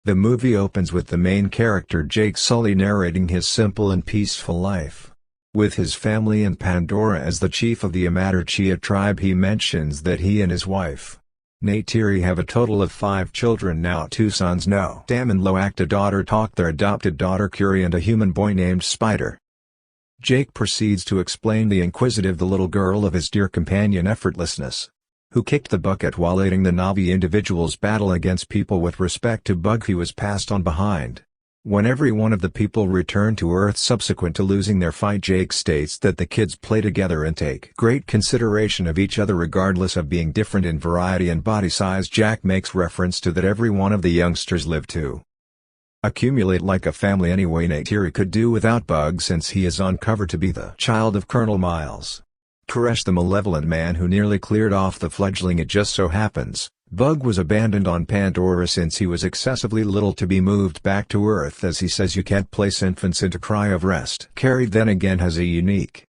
The movie opens with the main character Jake Sully narrating his simple and peaceful life. With his family in Pandora as the chief of the Amatachia tribe, he mentions that he and his wife, Neytiri, have a total of 5 children now: 2 sons No Dam and Loak, a daughter Talk, their adopted daughter Curie, and a human boy named Spider. Jake proceeds to explain the inquisitive the little girl of his dear companion Effortlessness, who kicked the bucket while aiding the Na'vi individuals' battle against people. With respect to Bug, he was passed on behind. When every one of the people returned to Earth subsequent to losing their fight, Jake states that the kids play together and take great consideration of each other regardless of being different in variety and body size. Jack makes reference to that every one of the youngsters live to accumulate like a family anyway. Neytiri could do without Bug since he is uncovered to be the child of Colonel Miles, Koresh, the malevolent man who nearly cleared off the fledgling. It just so happens, Bug was abandoned on Pandora since he was excessively little to be moved back to Earth. As he says, you can't place infants into cry of rest. Carrie then again has a unique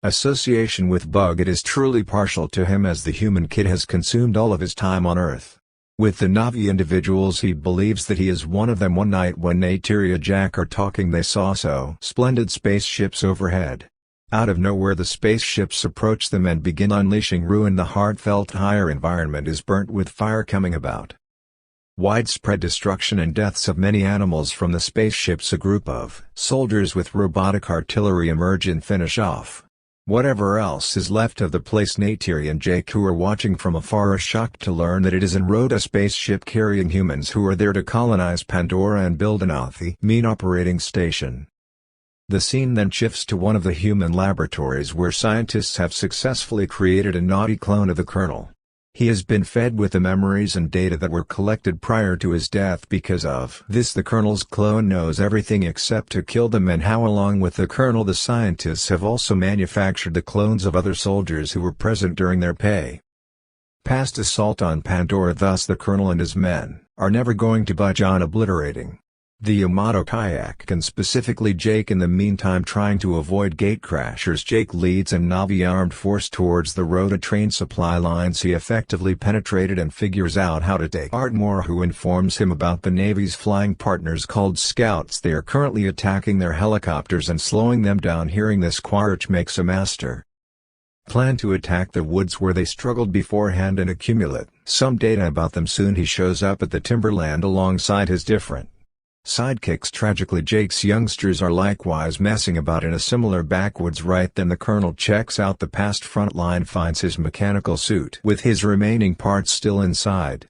association with Bug. It is truly partial to him as the human kid has consumed all of his time on Earth. With the Na'vi individuals, he believes that he is one of them. One night when Neytiri and Jack are talking, they saw splendid spaceships overhead. Out of nowhere the spaceships approach them and begin unleashing ruin. The heartfelt higher environment is burnt with fire, coming about widespread destruction and deaths of many animals from the spaceships. A group of soldiers with robotic artillery emerge and finish off whatever else is left of the place. Neytiri and Jake, who are watching from afar, are shocked to learn that it is en route, a spaceship carrying humans who are there to colonize Pandora and build an mean operating station. The scene then shifts to one of the human laboratories where scientists have successfully created a naughty clone of the Colonel. He has been fed with the memories and data that were collected prior to his death. Because of this, the Colonel's clone knows everything except to kill them and how. Along with the Colonel, the scientists have also manufactured the clones of other soldiers who were present during their past assault on Pandora. Thus the Colonel and his men are never going to budge on obliterating the Yamato kayak, and specifically Jake. In the meantime, trying to avoid gatecrashers, Jake leads a Na'vi armed force towards the Rota train supply lines. He effectively penetrated and figures out how to take Ardmore, who informs him about the Navy's flying partners called Scouts. They are currently attacking their helicopters and slowing them down. Hearing this, Quaritch makes a master plan to attack the woods where they struggled beforehand and accumulate some data about them. Soon he shows up at the timberland alongside his different sidekicks. Tragically, Jake's youngsters are likewise messing about in a similar backwoods. Right then the Colonel checks out the past front line, finds his mechanical suit with his remaining parts still inside.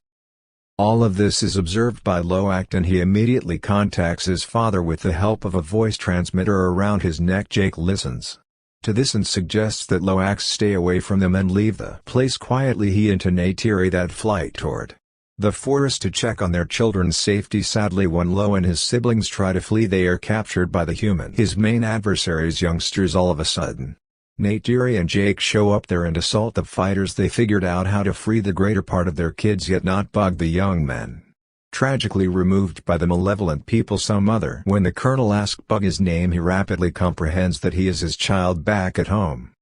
All of this is observed by Loak, and he immediately contacts his father with the help of a voice transmitter around his neck. Jake listens to this and suggests that Loak stay away from them and leave the place quietly. He and Neytiri that flight toward the forest to check on their children's safety. Sadly, when Lo and his siblings try to flee, they are captured by his main adversary's youngsters. All of a sudden, Neytiri and Jake show up there and assault the fighters. They figured out how to free the greater part of their kids, yet not Bug, the young men tragically removed by the malevolent people some other. When the Colonel asks Bug his name, he rapidly comprehends that he is his child back at home.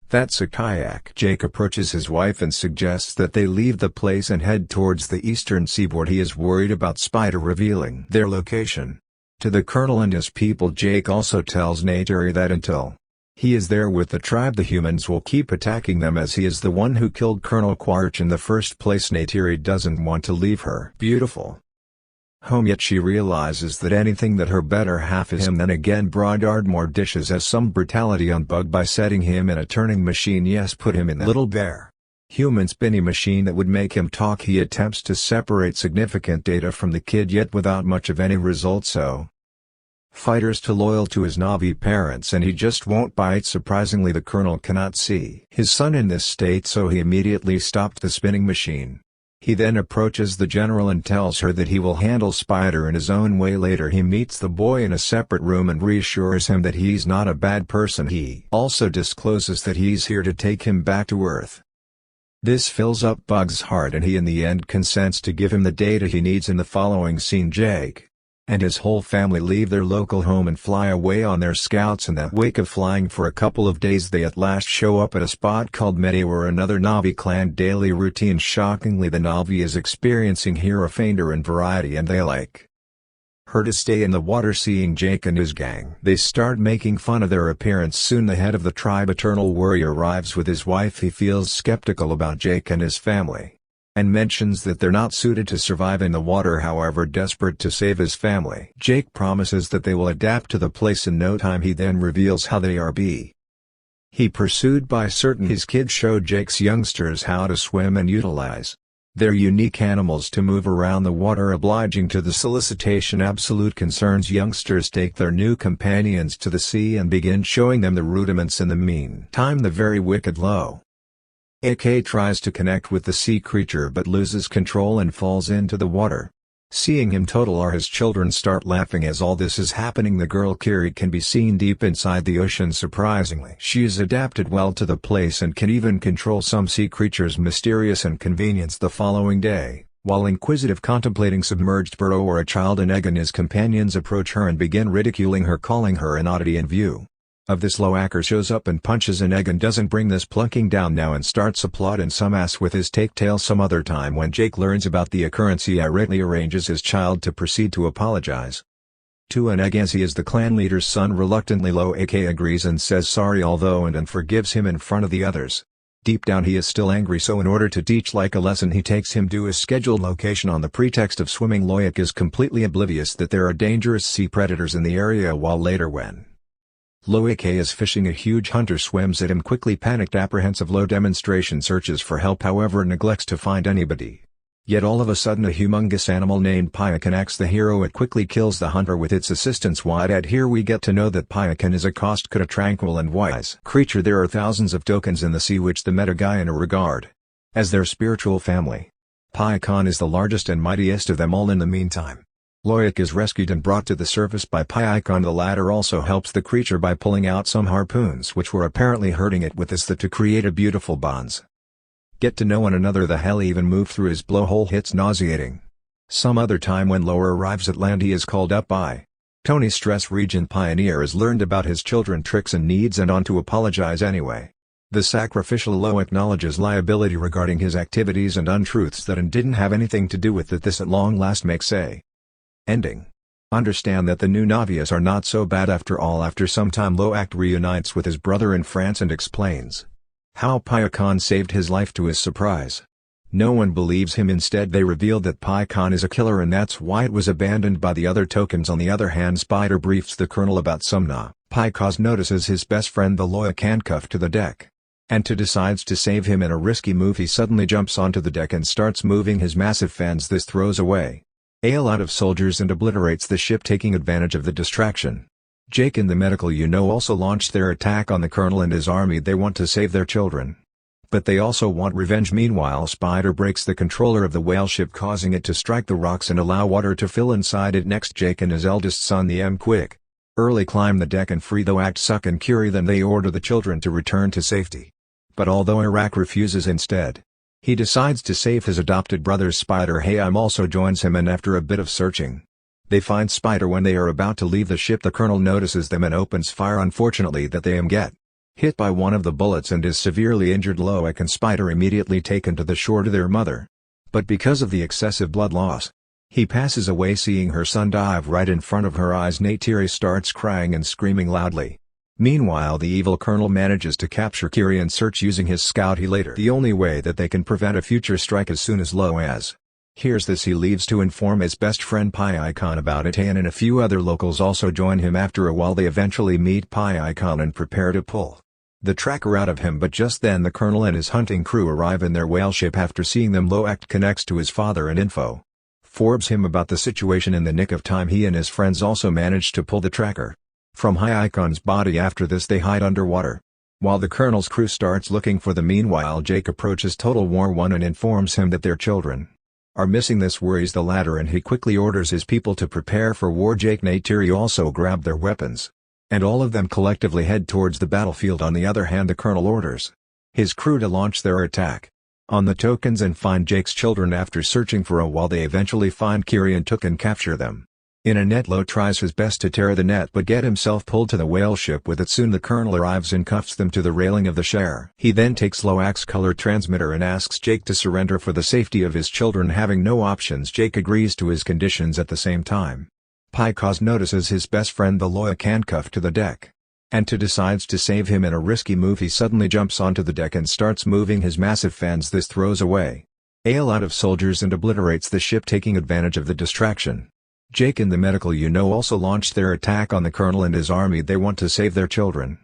That's a kayak. Jake approaches his wife and suggests that they leave the place and head towards the eastern seaboard. He is worried about Spider revealing their location to the Colonel and his people. Jake also tells Neytiri that until he is there with the tribe, the humans will keep attacking them, as he is the one who killed Colonel Quaritch in the first place. Neytiri doesn't want to leave her beautiful home, yet she realizes that anything that her better half is him. Then again, brought Ardmore dishes as some brutality on Bug by setting him in a turning machine. Yes, put him in the little bear human spinning machine that would make him talk. He attempts to separate significant data from the kid, yet without much of any result. So fighters too loyal to his Na'vi parents, and he just won't bite. Surprisingly, the Colonel cannot see his son in this state, so he immediately stopped the spinning machine. He then approaches the general and tells her that he will handle Spider in his own way. Later he meets the boy in a separate room and reassures him that he's not a bad person. He also discloses that he's here to take him back to Earth. This fills up Bug's heart, and he in the end consents to give him the data he needs. In the following scene, Jake and his whole family leave their local home and fly away on their scouts. In the wake of flying for a couple of days, they at last show up at a spot called Mede, where another Navi clan daily routine. Shockingly, the Navi is experiencing hero failure and variety, and they like her to stay in the water. Seeing Jake and his gang, they start making fun of their appearance. Soon the head of the tribe, Eternal Warrior, arrives with his wife. He feels skeptical about Jake and his family, and mentions that they're not suited to survive in the water. However, desperate to save his family, Jake promises that they will adapt to the place in no time. He then reveals how they are pursued by certain. His kids show Jake's youngsters how to swim and utilize their unique animals to move around the water, obliging to the solicitation. Absolute concerns. Youngsters take their new companions to the sea and begin showing them the rudiments. In the meantime, the very wicked AK tries to connect with the sea creature but loses control and falls into the water. Seeing him, his children start laughing. As all this is happening, the girl Kiri can be seen deep inside the ocean. Surprisingly, she is adapted well to the place and can even control some sea creatures. Mysterious inconvenience. The following day, while inquisitive contemplating submerged Burrow or a child, an egg and his companions approach her and begin ridiculing her, calling her an oddity. In view of this, Loacker shows up and punches an egg and doesn't bring this plunking down now, and starts a plot in some ass with his take tail. Some other time, when Jake learns about the occurrence, he irately arranges his child to proceed to apologize to an egg, as he is the clan leader's son. Reluctantly, AK agrees and says sorry, and forgives him in front of the others. Deep down he is still angry, so in order to teach like a lesson, he takes him to his scheduled location on the pretext of swimming. Loic is completely oblivious that there are dangerous sea predators in the area, while later, when Loic is fishing, a huge hunter swims at him. Quickly panicked, apprehensive, demonstration searches for help, however neglects to find anybody. Yet all of a sudden a humongous animal named Paya connects the hero. It quickly kills the hunter with its assistance. Here we get to know that Payakan is a Kostka, a tranquil and wise creature. There are thousands of tokens in the sea which the Metagayana regard as their spiritual family. Payakan is the largest and mightiest of them all. In the meantime, Loic is rescued and brought to the surface by Payakan. The latter also helps the creature by pulling out some harpoons which were apparently hurting it with this to create a beautiful bonds. Get to know one another. The hell even move through his blowhole. Hits nauseating. Some other time, when Lower arrives at land, he is called up by Tony, Stress Region Pioneer, has learned about his children tricks and needs and on to apologize anyway. The sacrificial Lo acknowledges liability regarding his activities and untruths that didn't have anything to do with it. This at long last makes a ending. Understand that the new Navias are not so bad after all. After some time, Loact reunites with his brother in France and explains how Payakan saved his life. To his surprise, no one believes him. Instead, they reveal that Payakan is a killer and that's why it was abandoned by the other tokens. On the other hand, Spider briefs the colonel about Sumna. Payakan notices his best friend the Loic handcuffed to the deck, and decides to save him. In a risky move, he suddenly jumps onto the deck and starts moving his massive fans. This throws away a lot of soldiers and obliterates the ship, taking advantage of the distraction. Jake and the medical also launch their attack on the colonel and his army. They want to save their children, but they also want revenge. Meanwhile, Spider breaks the controller of the whale ship, causing it to strike the rocks and allow water to fill inside it. Next, Jake and his eldest son, the Quick Early, climb the deck and free the Act Suck and Curie. Then they order the children to return to safety. But although Iraq refuses, instead he decides to save his adopted brother. Spider also joins him, and after a bit of searching, they find Spider. When they are about to leave the ship, the colonel notices them and opens fire. Unfortunately, that they get hit by one of the bullets and is severely injured. Loic and Spider immediately taken to the shore to their mother, but because of the excessive blood loss, he passes away. Seeing her son dive right in front of her eyes, Neytiri starts crying and screaming loudly. Meanwhile, the evil colonel manages to capture Kiri and search using his scout. The only way that they can prevent a future strike. As soon as Loaz hears this, he leaves to inform his best friend Payakan about it, and a few other locals also join him. After a while, they eventually meet Payakan and prepare to pull the tracker out of him, but just then the colonel and his hunting crew arrive in their whale ship. After seeing them, Loact connects to his father and informs him about the situation. In the nick of time, he and his friends also manage to pull the tracker from Hyakon's body. After this, they hide underwater, while the colonel's crew starts looking for them. Meanwhile, Jake approaches Total War 1 and informs him that their children are missing. This worries the latter, and he quickly orders his people to prepare for war. Jake and Neytiri also grab their weapons, and all of them collectively head towards the battlefield. On the other hand, the colonel orders his crew to launch their attack on the tokens and find Jake's children. After searching for a while, they eventually find Kiri and Took and capture them. In a net, Lo tries his best to tear the net but get himself pulled to the whale ship with it. Soon the colonel arrives and cuffs them to the railing of the share. He then takes Loak's color transmitter and asks Jake to surrender for the safety of his children. Having no options, Jake agrees to his conditions. At the same time, Pycause notices his best friend the Loak handcuffed to the deck, and decides to save him. In a risky move, he suddenly jumps onto the deck and starts moving his massive fans. This throws away a lot of soldiers and obliterates the ship, taking advantage of the distraction. Jake and the medical also launch their attack on the colonel and his army. They want to save their children,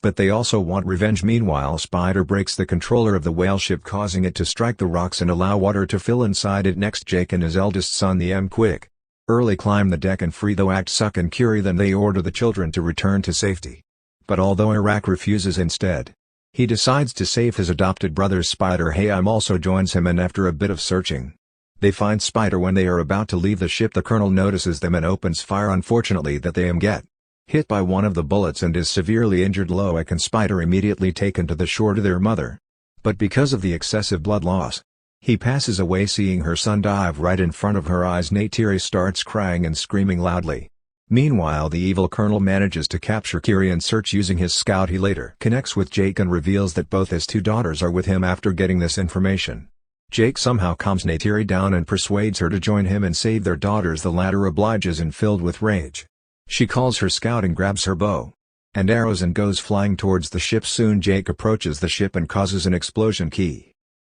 but they also want revenge. Meanwhile, Spider breaks the controller of the whale ship, causing it to strike the rocks and allow water to fill inside it. Next, Jake and his eldest son, the Quick Early, climb the deck and free the Loak, Suck and Curie. Then they order the children to return to safety. But although Iraq refuses, instead, he decides to save his adopted brothers. Spider Hayam also joins him, and after a bit of searching, they find Spider. When they are about to leave the ship, the colonel notices them and opens fire. Unfortunately, that they get hit by one of the bullets and is severely injured. Loak and Spider immediately taken to the shore to their mother, but because of the excessive blood loss, he passes away. Seeing her son dive right in front of her eyes, Neytiri starts crying and screaming loudly. Meanwhile, the evil colonel manages to capture Curie and search using his scout. He later connects with Jake and reveals that both his two daughters are with him. After getting this information, Jake somehow calms Neytiri down and persuades her to join him and save their daughters. The latter obliges, and filled with rage, she calls her scout and grabs her bow and arrows and goes flying towards the ship. Soon Jake approaches the ship and causes an explosion,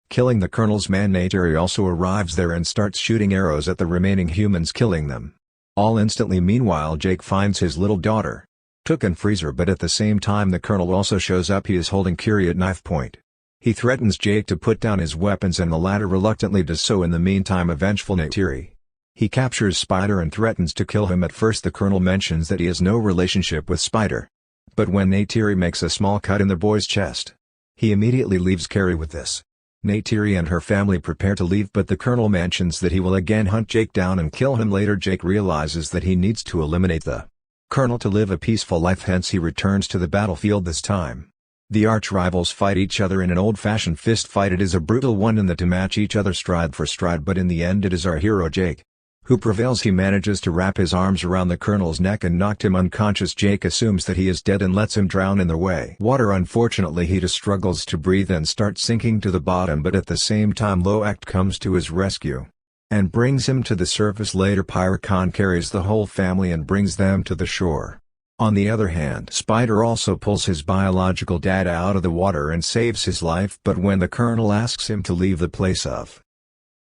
killing the colonel's man. Neytiri also arrives there and starts shooting arrows at the remaining humans, killing them all instantly. Meanwhile, Jake finds his little daughter, Took, and frees her, but at the same time the colonel also shows up. He is holding Curie at knife point. He threatens Jake to put down his weapons, and the latter reluctantly does so. In the meantime, a vengeful Neytiri, he captures Spider and threatens to kill him. At first the colonel mentions that he has no relationship with Spider, but when Neytiri makes a small cut in the boy's chest, he immediately leaves Curie with this. Neytiri and her family prepare to leave, but the colonel mentions that he will again hunt Jake down and kill him later. Jake realizes that he needs to eliminate the colonel to live a peaceful life, hence he returns to the battlefield. This time, the arch-rivals fight each other in an old-fashioned fist fight. It is a brutal one in that to match each other stride for stride, but in the end it is our hero Jake who prevails. He manages to wrap his arms around the colonel's neck and knocked him unconscious. Jake assumes that he is dead and lets him drown in the water. Unfortunately, he just struggles to breathe and starts sinking to the bottom, but at the same time Loak comes to his rescue and brings him to the surface. Later, Pyre Khan carries the whole family and brings them to the shore. On the other hand, Spider also pulls his biological dad out of the water and saves his life, but when the colonel asks him to leave the place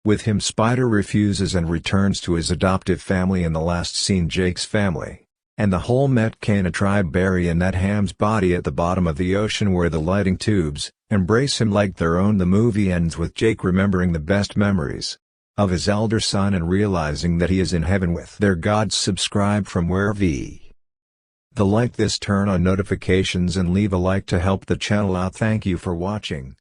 with him, Spider refuses and returns to his adoptive family. In the last scene, Jake's family and the whole Metkana tribe bury Annette Ham's body at the bottom of the ocean, where the lighting tubes embrace him like their own. The movie ends with Jake remembering the best memories of his elder son and realizing that he is in heaven with their gods. Subscribe from wherever like this, turn on notifications and leave a like to help the channel out. Thank you for watching.